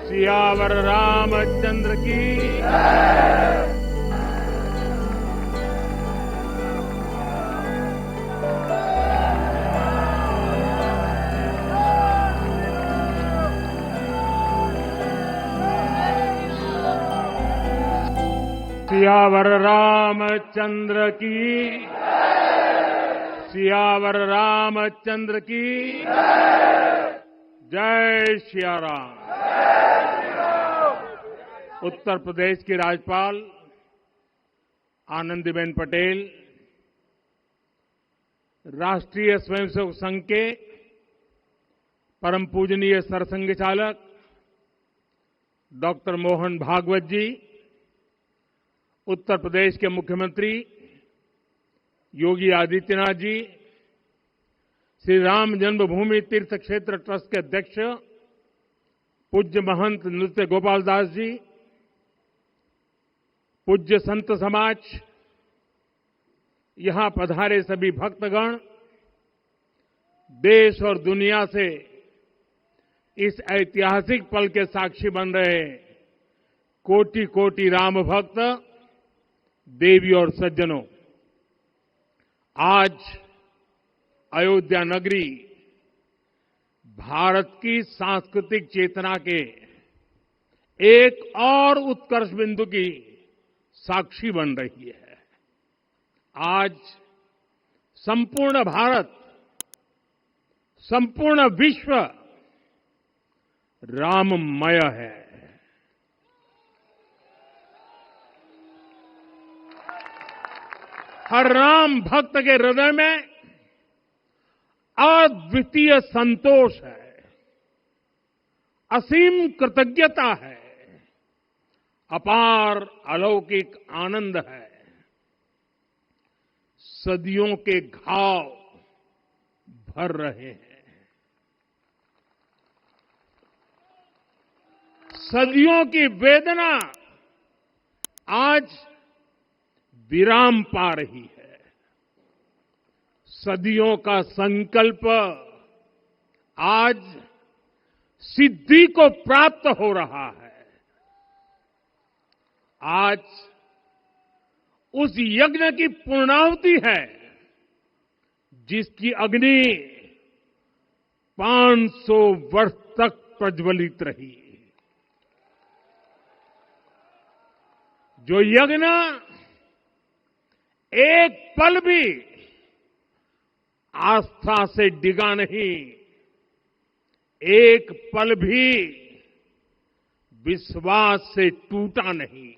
सियावर रामचंद्र की सियावर रामचंद्र की सियावर रामचंद्र की जय सिया राम। उत्तर प्रदेश की राज्यपाल आनंदीबेन पटेल, राष्ट्रीय स्वयंसेवक संघ के परम पूजनीय सरसंघ चालक डॉक्टर मोहन भागवत जी, उत्तर प्रदेश के मुख्यमंत्री योगी आदित्यनाथ जी, श्री राम जन्मभूमि तीर्थ क्षेत्र ट्रस्ट के अध्यक्ष पूज्य महंत नृत्य गोपाल दास जी, पूज्य संत समाज, यहां पधारे सभी भक्तगण, देश और दुनिया से इस ऐतिहासिक पल के साक्षी बन रहे कोटि कोटि राम भक्त, देवी और सज्जनों, आज अयोध्या नगरी भारत की सांस्कृतिक चेतना के एक और उत्कर्ष बिंदु की साक्षी बन रही है। आज संपूर्ण भारत, संपूर्ण विश्व राममय है। हर राम भक्त के हृदय में अद्वितीय संतोष है, असीम कृतज्ञता है, अपार अलौकिक आनंद है। सदियों के घाव भर रहे हैं, सदियों की वेदना आज विराम पा रही है। सदियों का संकल्प आज सिद्धि को प्राप्त हो रहा है। आज उस यज्ञ की पूर्णाहुति है जिसकी अग्नि 500 वर्ष तक प्रज्वलित रही। जो यज्ञ एक पल भी आस्था से डिगा नहीं, एक पल भी विश्वास से टूटा नहीं।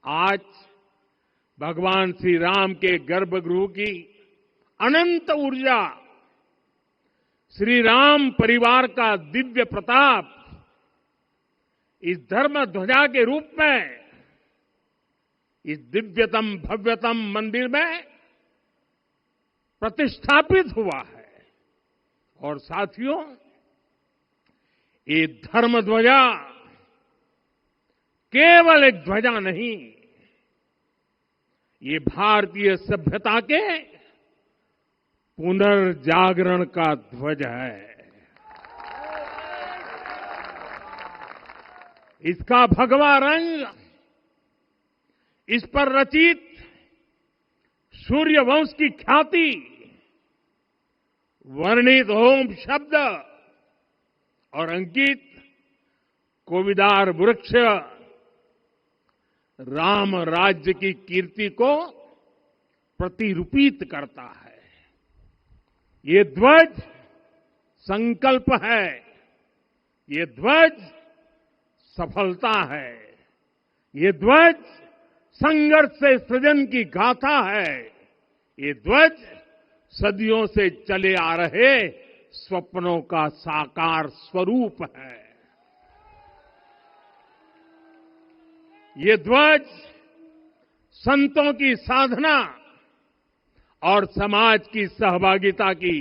आज भगवान श्री राम के गर्भगृह की अनंत ऊर्जा, श्री राम परिवार का दिव्य प्रताप इस धर्म ध्वजा के रूप में इस दिव्यतम भव्यतम मंदिर में प्रतिष्ठापित हुआ है। और साथियों, ये धर्म ध्वजा केवल एक ध्वजा नहीं, ये भारतीय सभ्यता के पुनर्जागरण का ध्वज है। इसका भगवा रंग, इस पर रचित सूर्यवंश की ख्याति, वर्णित ओम शब्द और अंकित कोविदार वृक्ष राम राज्य की कीर्ति को प्रतिरूपित करता है। ये ध्वज संकल्प है, ये ध्वज सफलता है, ये ध्वज संघर्ष से सृजन की गाथा है, ये ध्वज सदियों से चले आ रहे स्वप्नों का साकार स्वरूप है। ये ध्वज संतों की साधना और समाज की सहभागिता की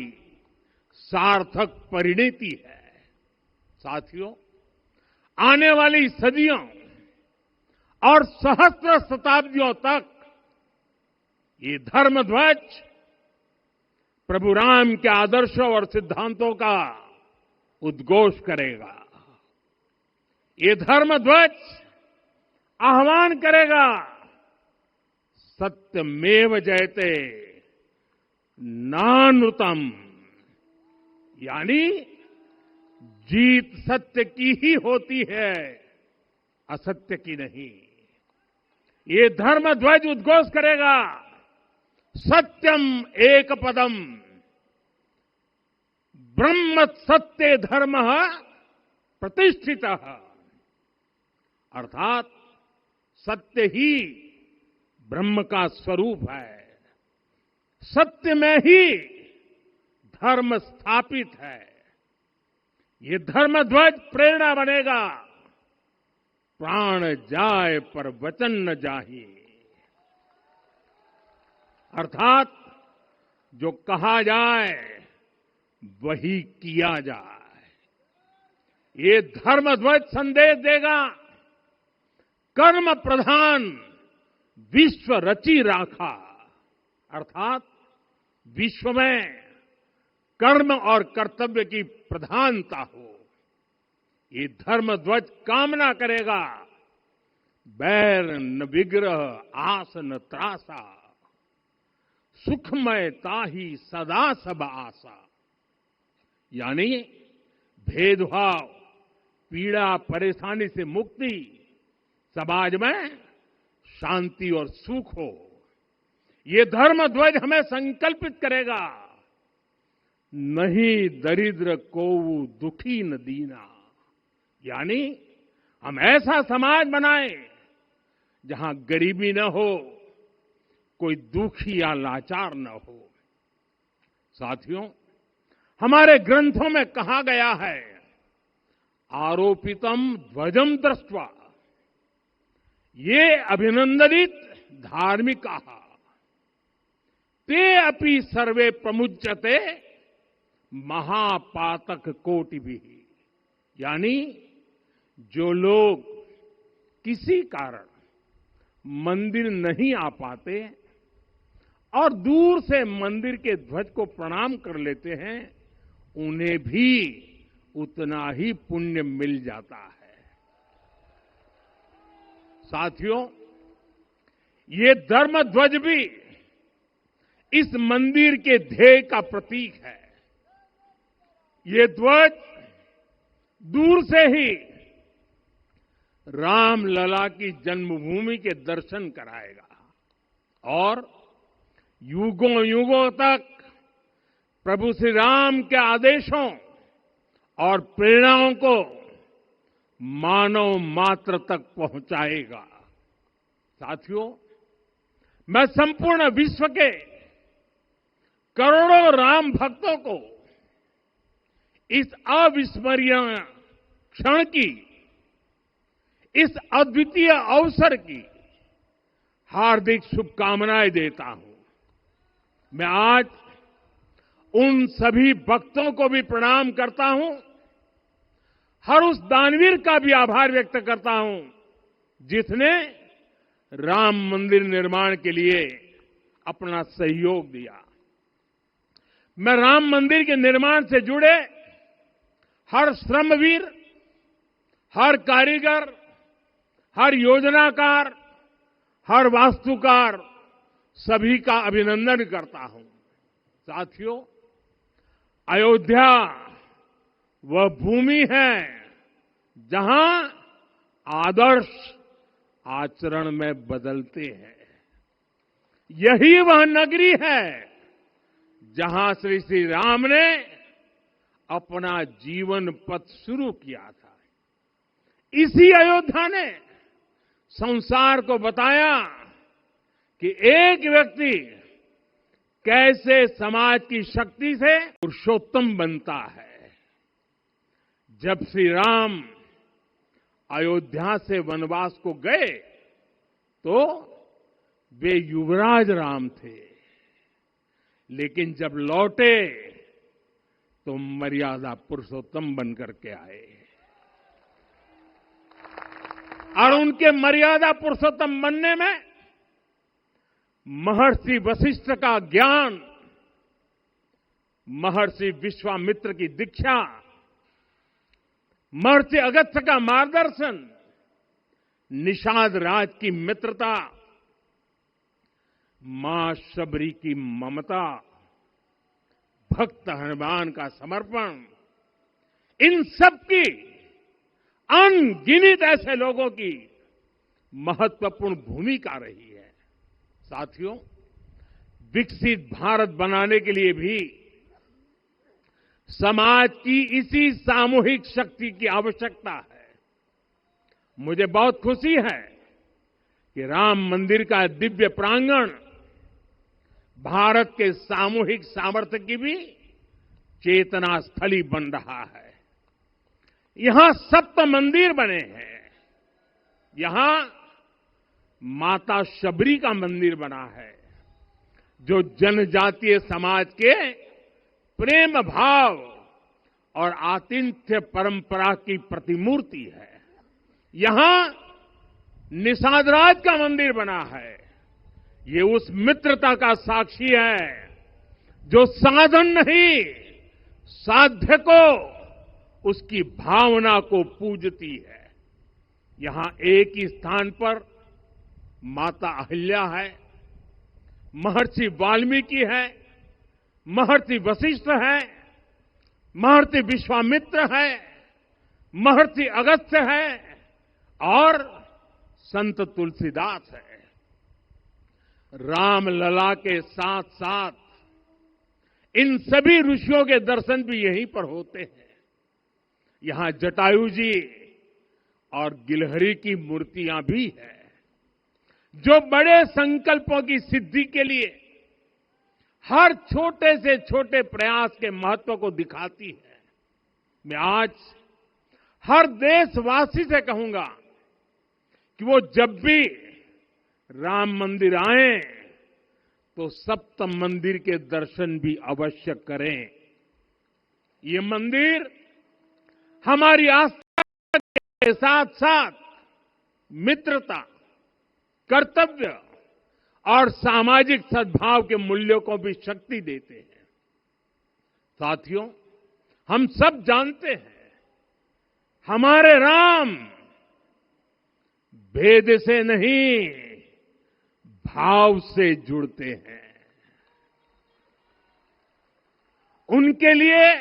सार्थक परिणति है। साथियों, आने वाली सदियों और सहस्त्र शताब्दियों तक ये धर्म ध्वज प्रभु राम के आदर्शों और सिद्धांतों का उद्घोष करेगा। ये धर्म ध्वज आह्वान करेगा सत्यमेव जयते नानृतम, यानी जीत सत्य की ही होती है, असत्य की नहीं। ये धर्म ध्वज उद्घोष करेगा सत्यम एक पदम, ब्रह्म सत्य धर्म प्रतिष्ठित, अर्थात सत्य ही ब्रह्म का स्वरूप है, सत्य में ही धर्म स्थापित है। ये धर्म ध्वज प्रेरणा बनेगा, प्राण जाए पर वचन न जाहिए, अर्थात जो कहा जाए वही किया जाए। ये धर्म ध्वज संदेश देगा कर्म प्रधान विश्व रची राखा, अर्थात विश्व में कर्म और कर्तव्य की प्रधानता हो। ये धर्म ध्वज कामना करेगा बैर न विग्रह आस न त्रासा, सुखमय ताही सदा सब आशा, यानी भेदभाव पीड़ा परेशानी से मुक्ति, समाज में शांति और सुख हो। ये धर्म ध्वज हमें संकल्पित करेगा नहीं दरिद्र को दुखी न दीना, यानी हम ऐसा समाज बनाएं जहां गरीबी न हो, कोई दुखी या लाचार न हो। साथियों, हमारे ग्रंथों में कहा गया है आरोपितम ध्वजम दृष्ट्वा, ये अभिनंदनित धार्मिका ते अपि सर्वे प्रमुच्यते महापातक कोटि भी, यानी जो लोग किसी कारण मंदिर नहीं आ पाते और दूर से मंदिर के ध्वज को प्रणाम कर लेते हैं, उन्हें भी उतना ही पुण्य मिल जाता है। साथियों, ये धर्म ध्वज भी इस मंदिर के ध्येय का प्रतीक है। ये ध्वज दूर से ही रामलला की जन्मभूमि के दर्शन कराएगा और युगों युगों तक प्रभु श्री राम के आदेशों और प्रेरणाओं को मानव मात्र तक पहुंचाएगा। साथियों, मैं संपूर्ण विश्व के करोड़ों राम भक्तों को इस अविस्मरणीय क्षण की, इस अद्वितीय अवसर की हार्दिक शुभकामनाएं देता हूं। मैं आज उन सभी भक्तों को भी प्रणाम करता हूं, हर उस दानवीर का भी आभार व्यक्त करता हूं जिसने राम मंदिर निर्माण के लिए अपना सहयोग दिया। मैं राम मंदिर के निर्माण से जुड़े हर श्रमवीर, हर कारीगर, हर योजनाकार, हर वास्तुकार, सभी का अभिनंदन करता हूं। साथियों, अयोध्या वह भूमि है जहां आदर्श आचरण में बदलते हैं। यही वह नगरी है जहां श्री श्री राम ने अपना जीवन पथ शुरू किया था। इसी अयोध्या ने संसार को बताया कि एक व्यक्ति कैसे समाज की शक्ति से पुरुषोत्तम बनता है। जब श्री राम अयोध्या से वनवास को गए तो वे युवराज राम थे, लेकिन जब लौटे तो मर्यादा पुरुषोत्तम बनकर के आए और उनके मर्यादा पुरुषोत्तम बनने में महर्षि वशिष्ठ का ज्ञान, महर्षि विश्वामित्र की दीक्षा, महर्षि अगस्त्य का मार्गदर्शन, निषाद राज की मित्रता, मां शबरी की ममता, भक्त हनुमान का समर्पण, इन सब की अनगिनत ऐसे लोगों की महत्वपूर्ण भूमिका रही है। साथियों, विकसित भारत बनाने के लिए भी समाज की इसी सामूहिक शक्ति की आवश्यकता है। मुझे बहुत खुशी है कि राम मंदिर का दिव्य प्रांगण भारत के सामूहिक सामर्थ्य की भी चेतना स्थली बन रहा है। यहां सप्त मंदिर बने हैं। यहां माता शबरी का मंदिर बना है, जो जनजातीय समाज के प्रेम भाव और आतिथ्य परंपरा की प्रतिमूर्ति है। यहां निषादराज का मंदिर बना है। ये उस मित्रता का साक्षी है जो साधन नहीं, साध्य को, उसकी भावना को पूजती है। यहां एक ही स्थान पर माता अहिल्या है, महर्षि वाल्मीकि है, महर्षि वशिष्ठ है, महर्षि विश्वामित्र है, महर्षि अगस्त्य है और संत तुलसीदास है। रामलला के साथ साथ इन सभी ऋषियों के दर्शन भी यहीं पर होते हैं। यहां जटायु जी और गिलहरी की मूर्तियां भी है, जो बड़े संकल्पों की सिद्धि के लिए हर छोटे से छोटे प्रयास के महत्व को दिखाती है। मैं आज हर देशवासी से कहूंगा कि वो जब भी राम मंदिर आए तो सप्त मंदिर के दर्शन भी अवश्य करें। ये मंदिर हमारी आस्था के साथ साथ मित्रता, कर्तव्य और सामाजिक सद्भाव के मूल्यों को भी शक्ति देते हैं। साथियों, हम सब जानते हैं हमारे राम भेद से नहीं, भाव से जुड़ते हैं। उनके लिए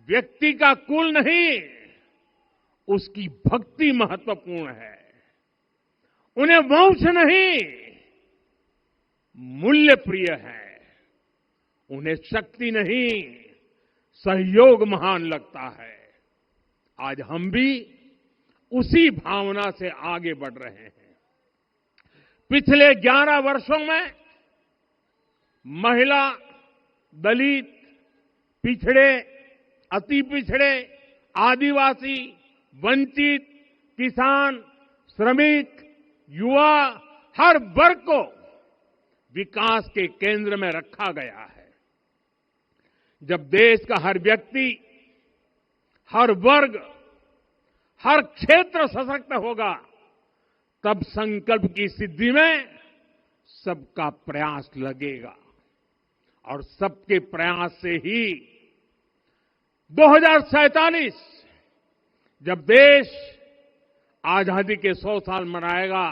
व्यक्ति का कुल नहीं, उसकी भक्ति महत्वपूर्ण है। उन्हें वंश नहीं, मूल्य प्रिय है। उन्हें शक्ति नहीं, सहयोग महान लगता है। आज हम भी उसी भावना से आगे बढ़ रहे हैं। पिछले 11 वर्षों में महिला, दलित, पिछड़े, अति पिछड़े, आदिवासी, वंचित, किसान, श्रमिक, युवा, हर वर्ग को विकास के केंद्र में रखा गया है। जब देश का हर व्यक्ति, हर वर्ग, हर क्षेत्र सशक्त होगा, तब संकल्प की सिद्धि में सबका प्रयास लगेगा। और सबके प्रयास से ही 2047 जब देश आजादी के 100 साल मनाएगा,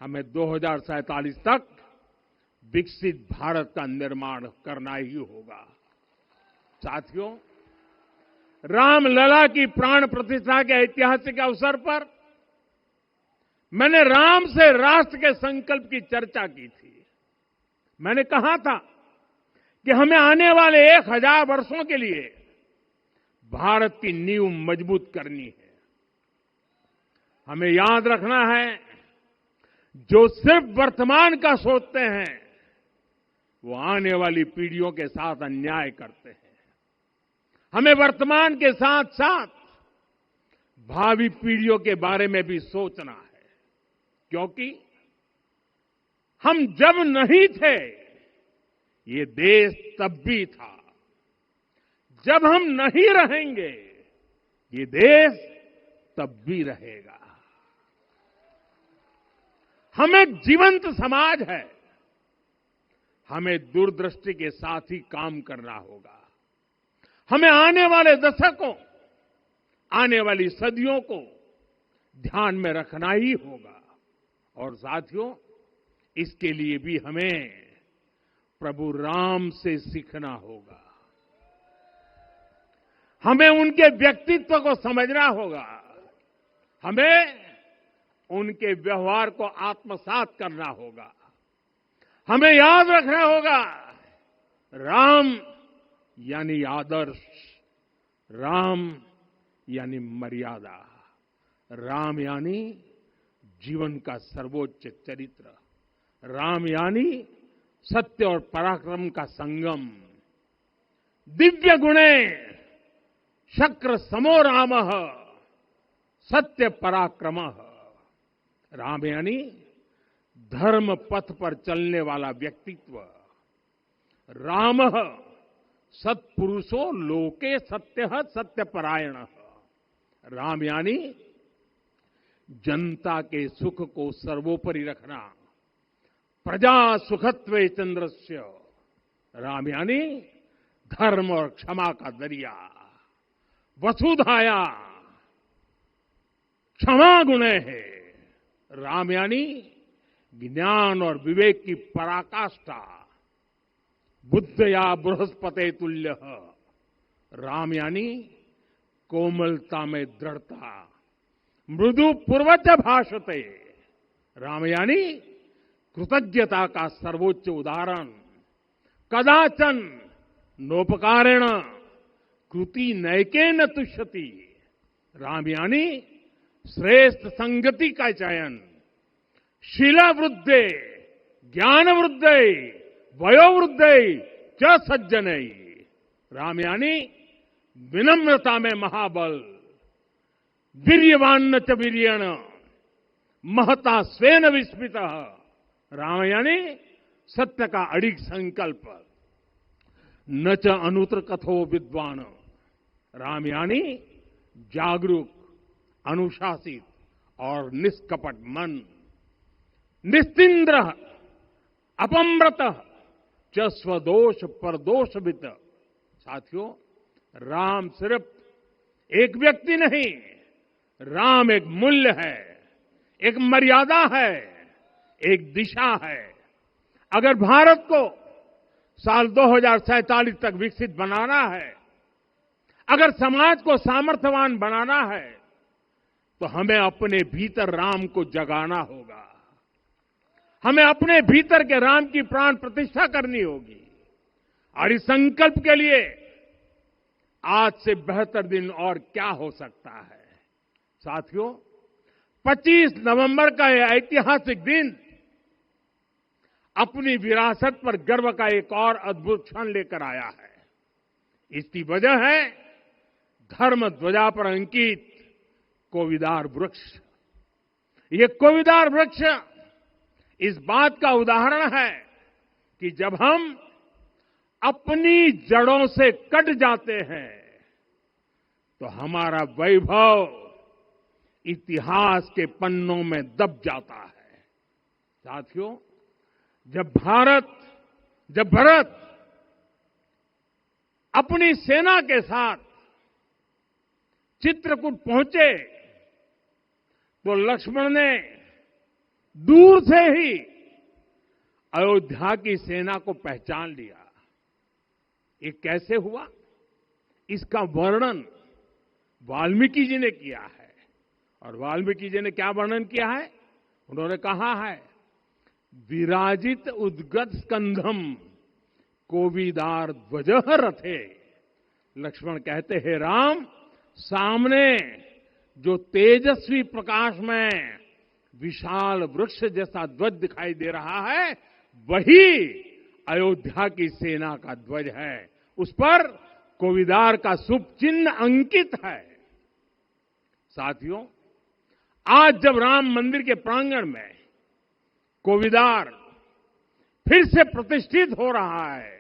हमें 2047 तक विकसित भारत का निर्माण करना ही होगा। साथियों, रामलला की प्राण प्रतिष्ठा के ऐतिहासिक अवसर पर मैंने राम से राष्ट्र के संकल्प की चर्चा की थी। मैंने कहा था कि हमें आने वाले 1000 वर्षों के लिए भारत की नींव मजबूत करनी है। हमें याद रखना है, जो सिर्फ वर्तमान का सोचते हैं वो आने वाली पीढ़ियों के साथ अन्याय करते हैं। हमें वर्तमान के साथ साथ भावी पीढ़ियों के बारे में भी सोचना है, क्योंकि हम जब नहीं थे ये देश तब भी था, जब हम नहीं रहेंगे ये देश तब भी रहेगा। हम एक जीवंत समाज है, हमें दूरदृष्टि के साथ ही काम करना होगा। हमें आने वाले दशकों आने वाली सदियों को ध्यान में रखना ही होगा। और साथियों, इसके लिए भी हमें प्रभु राम से सीखना होगा। हमें उनके व्यक्तित्व को समझना होगा। हमें उनके व्यवहार को आत्मसात करना होगा। हमें याद रखना होगा, राम यानी आदर्श, राम यानी मर्यादा, राम यानी जीवन का सर्वोच्च चरित्र, राम यानी सत्य और पराक्रम का संगम। दिव्य गुणे शक्र समो रामः सत्य पराक्रमः। राम यानी धर्म पथ पर चलने वाला व्यक्तित्व। रामः सत्पुरुषो लोके सत्यः सत्यपरायणः। राम यानी जनता के सुख को सर्वोपरि रखना, प्रजा सुखत्वे चंद्रस्य। राम यानी धर्म और क्षमा का दरिया। वसुधाया क्षमा गुणे है। राम यानी ज्ञान और विवेक की पराकाष्ठा। बुद्ध या बृहस्पति तुल्य। राम यानी कोमलता में दृढ़ता। मृदु पूर्वज भाषते। राम यानी कृतज्ञता का सर्वोच्च उदाहरण। कदाचन नोपकारेण कृति नैकेन तुष्यति। राम यानी श्रेष्ठ संगति का चयन। शीला वृद्धे ज्ञान वृद्धे वयोवृद्धे च सज्जनै। राम यानी विनम्रता में महाबल। वीर्यवान च वीर्येण महता स्वेन विस्मितः। राम यानी सत्य का अडिग संकल्प। न च अनुत्र कथो विद्वान। राम यानी जागरूक, अनुशासित और निष्कपट मन। निस्तिंद्र अपम्रत च स्वदोष परदोषवित। साथियों, राम सिर्फ एक व्यक्ति नहीं, राम एक मूल्य है, एक मर्यादा है, एक दिशा है। अगर भारत को साल 2047 तक विकसित बनाना है, अगर समाज को सामर्थ्यवान बनाना है, तो हमें अपने भीतर राम को जगाना होगा। हमें अपने भीतर के राम की प्राण प्रतिष्ठा करनी होगी। और इस संकल्प के लिए आज से बेहतर दिन और क्या हो सकता है। साथियों, 25 नवंबर का यह ऐतिहासिक दिन अपनी विरासत पर गर्व का एक और अद्भुत क्षण लेकर आया है। इसकी वजह है धर्म ध्वजा पर अंकित कोविदार वृक्ष। ये कोविदार वृक्ष इस बात का उदाहरण है कि जब हम अपनी जड़ों से कट जाते हैं तो हमारा वैभव इतिहास के पन्नों में दब जाता है। साथियों, जब भरत अपनी सेना के साथ चित्रकूट पहुंचे तो लक्ष्मण ने दूर से ही अयोध्या की सेना को पहचान लिया। ये कैसे हुआ, इसका वर्णन वाल्मीकि जी ने किया है। और वाल्मीकि जी ने क्या वर्णन किया है? उन्होंने कहा है, विराजित उद्गत स्कंधम कोविदार ध्वजः रथे। लक्ष्मण कहते हैं, राम, सामने जो तेजस्वी प्रकाश में विशाल वृक्ष जैसा ध्वज दिखाई दे रहा है, वही अयोध्या की सेना का ध्वज है। उस पर कोविदार का शुभ चिन्ह अंकित है। साथियों, आज जब राम मंदिर के प्रांगण में कोविदार फिर से प्रतिष्ठित हो रहा है,